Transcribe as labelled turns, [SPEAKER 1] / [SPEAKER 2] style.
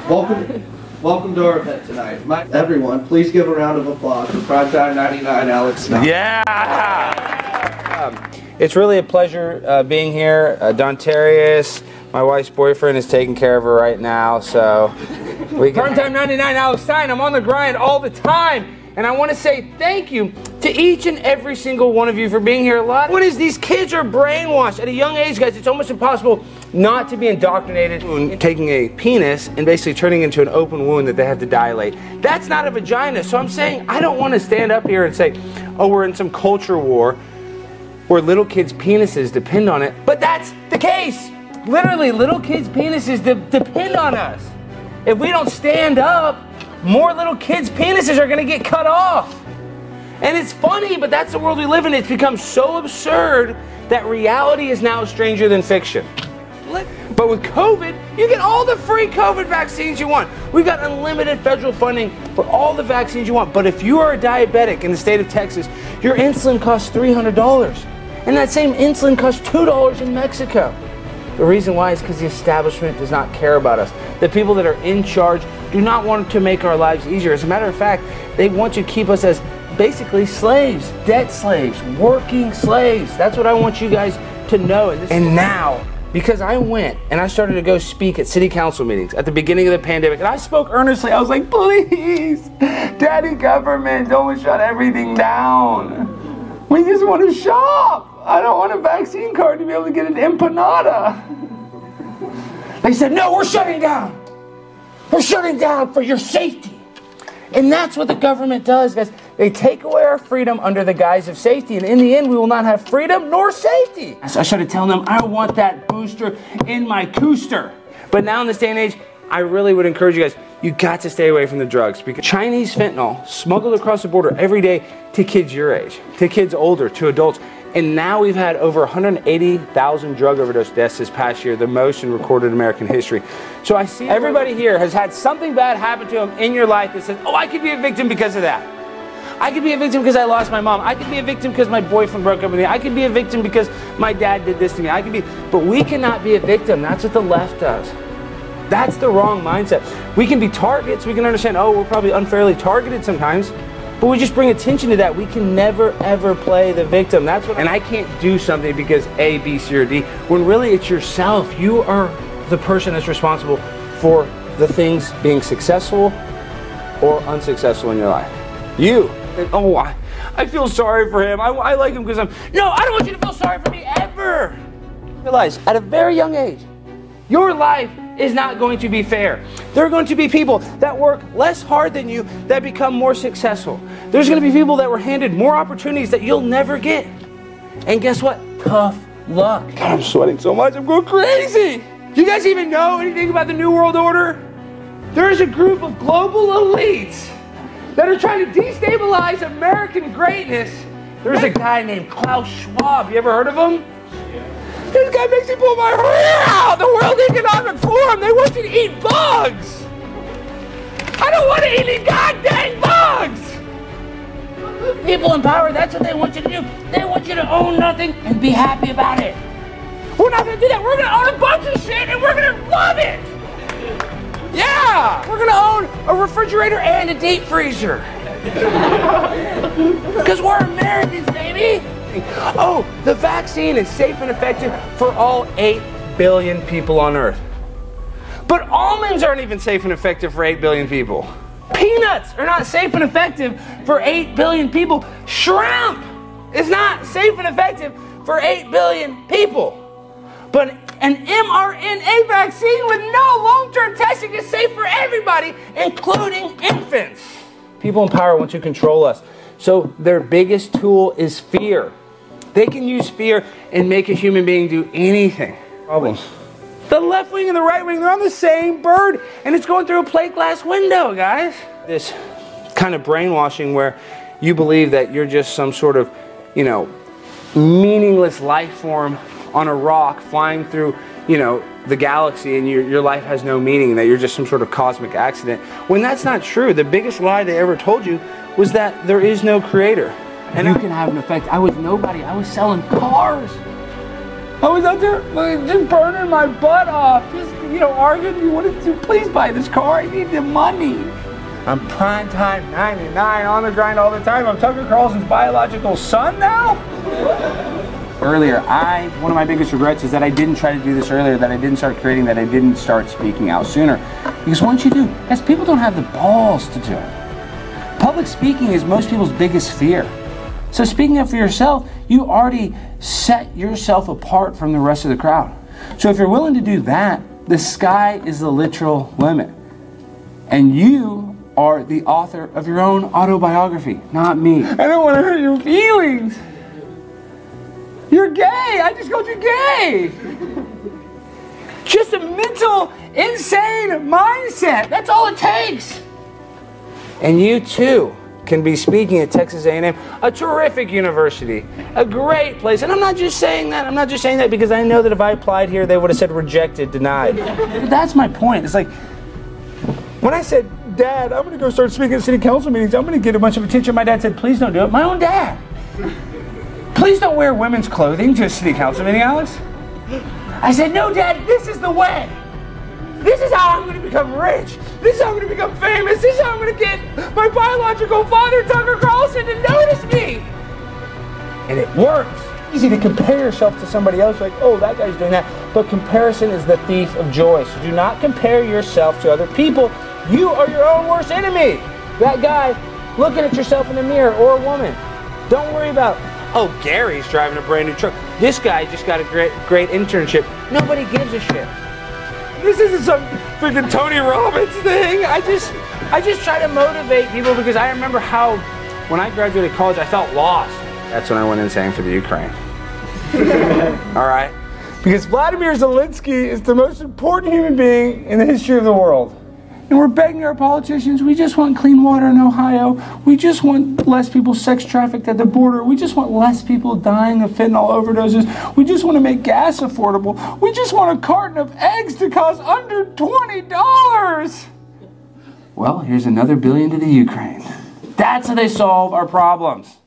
[SPEAKER 1] Welcome to our event tonight. Everyone, please give a round of applause for Primetime 99 Alex Stein.
[SPEAKER 2] Yeah! It's really a pleasure being here. Dontarius, my wife's boyfriend, is taking care of her right now, so we can... Primetime 99 Alex Stein, I'm on the grind all the time. And I want to say thank you to each and every single one of you for being here. A lot. What is, these kids are brainwashed at a young age, guys. It's almost impossible not to be indoctrinated in taking a penis and basically turning into an open wound that they have to dilate. That's not a vagina. So I'm saying I don't want to stand up here and say, oh, we're in some culture war where little kids' penises depend on it. But that's the case. Literally, little kids' penises depend on us. If we don't stand up, more little kids' penises are going to get cut off. And it's funny, but that's the world we live in. It's become so absurd that reality is now stranger than fiction. But with COVID, you get all the free COVID vaccines you want. We've got unlimited federal funding for all the vaccines you want. But if you are a diabetic in the state of Texas, your insulin costs $300. And that same insulin costs $2 in Mexico. The reason why is because the establishment does not care about us. The people that are in charge do not want to make our lives easier. As a matter of fact, they want to keep us as basically slaves, debt slaves, working slaves. That's what I want you guys to know. And now, because I went and I started to go speak at city council meetings at the beginning of the pandemic, and I spoke earnestly. I was like, please, daddy government, don't shut everything down. We just want to shop. I don't want a vaccine card to be able to get an empanada. They said, no, we're shutting down. We're shutting down for your safety. And that's what the government does, guys. They take away our freedom under the guise of safety. And in the end, we will not have freedom nor safety. So I started telling them, I want that booster in my cooster. But now in this day and age, I really would encourage you guys, you got to stay away from the drugs, because Chinese fentanyl smuggled across the border every day to kids your age, to kids older, to adults. And now we've had over 180,000 drug overdose deaths this past year, the most in recorded American history. So I see everybody here has had something bad happen to them in your life that says, oh, I could be a victim because of that. I could be a victim because I lost my mom. I could be a victim because my boyfriend broke up with me. I could be a victim because my dad did this to me. But we cannot be a victim. That's what the left does. That's the wrong mindset. We can be targets. We can understand, oh, we're probably unfairly targeted sometimes. But we just bring attention to that. We can never, ever play the victim. That's what. And I can't do something because A, B, C, or D, when really it's yourself. You are the person that's responsible for the things being successful or unsuccessful in your life. You. Oh, I feel sorry for him. I like him because No, I don't want you to feel sorry for me ever. Realize, at a very young age, your life is not going to be fair. There are going to be people that work less hard than you that become more successful. There's going to be people that were handed more opportunities that you'll never get. And guess what? Tough luck. God, I'm sweating so much. I'm going crazy. Do you guys even know anything about the New World Order? There is a group of global elites that are trying to destabilize American greatness. There's a guy named Klaus Schwab. You ever heard of him? This guy makes me pull my hair out! The World Economic Forum, they want you to eat bugs! I don't want to eat any goddamn bugs! People in power, that's what they want you to do. They want you to own nothing and be happy about it. We're not going to do that. We're going to own a bunch of shit and we're going to love it! Yeah! We're going to own a refrigerator and a deep freezer. Because we're Americans, baby! Oh, the vaccine is safe and effective for all 8 billion people on Earth. But almonds aren't even safe and effective for 8 billion people. Peanuts are not safe and effective for 8 billion people. Shrimp is not safe and effective for 8 billion people. But an mRNA vaccine with no long-term testing is safe for everybody, including infants. People in power want to control us. So their biggest tool is fear. They can use fear and make a human being do anything. Problems. The left wing and the right wing, they're on the same bird, and it's going through a plate glass window, guys. This kind of brainwashing where you believe that you're just some sort of, meaningless life form on a rock flying through, the galaxy, and your life has no meaning, that you're just some sort of cosmic accident. When that's not true. The biggest lie they ever told you was that there is no creator. And you can have an effect. I was nobody. I was selling cars. I was out there just burning my butt off, just, arguing. You wanted to please buy this car. I need the money. I'm primetime 99 on the grind all the time. I'm Tucker Carlson's biological son now. Earlier, one of my biggest regrets is that I didn't try to do this earlier, that I didn't start creating, that I didn't start speaking out sooner. Because once you do, guys, people don't have the balls to do it. Public speaking is most people's biggest fear. So speaking up for yourself, you already set yourself apart from the rest of the crowd. So if you're willing to do that, the sky is the literal limit. And you are the author of your own autobiography, not me. I don't want to hurt your feelings. You're gay. I just called you gay. Just a mental, insane mindset. That's all it takes. And you too can be speaking at Texas A&M, a terrific university, a great place. And I'm not just saying that. I'm not just saying that because I know that if I applied here, they would have said rejected, denied. But that's my point. It's like, when I said, Dad, I'm going to go start speaking at city council meetings, I'm going to get a bunch of attention, my dad said, please don't do it. My own dad. Please don't wear women's clothing to a city council meeting, Alex. I said, no, Dad, this is the way. This is how I'm going to become rich. This is how I'm going to become famous. This is how I'm going to get my biological father, Tucker Carlson, to notice me. And it works. It's easy to compare yourself to somebody else, like, oh, that guy's doing that. But comparison is the thief of joy. So do not compare yourself to other people. You are your own worst enemy. That guy looking at yourself in the mirror, or a woman. Don't worry about, oh, Gary's driving a brand new truck. This guy just got a great internship. Nobody gives a shit. This isn't some freaking Tony Robbins thing. I just try to motivate people because I remember how, when I graduated college, I felt lost. That's when I went insane for the Ukraine. All right? Because Vladimir Zelensky is the most important human being in the history of the world. And we're begging our politicians, we just want clean water in Ohio. We just want less people sex trafficked at the border. We just want less people dying of fentanyl overdoses. We just want to make gas affordable. We just want a carton of eggs to cost under $20. Well, here's another billion to the Ukraine. That's how they solve our problems.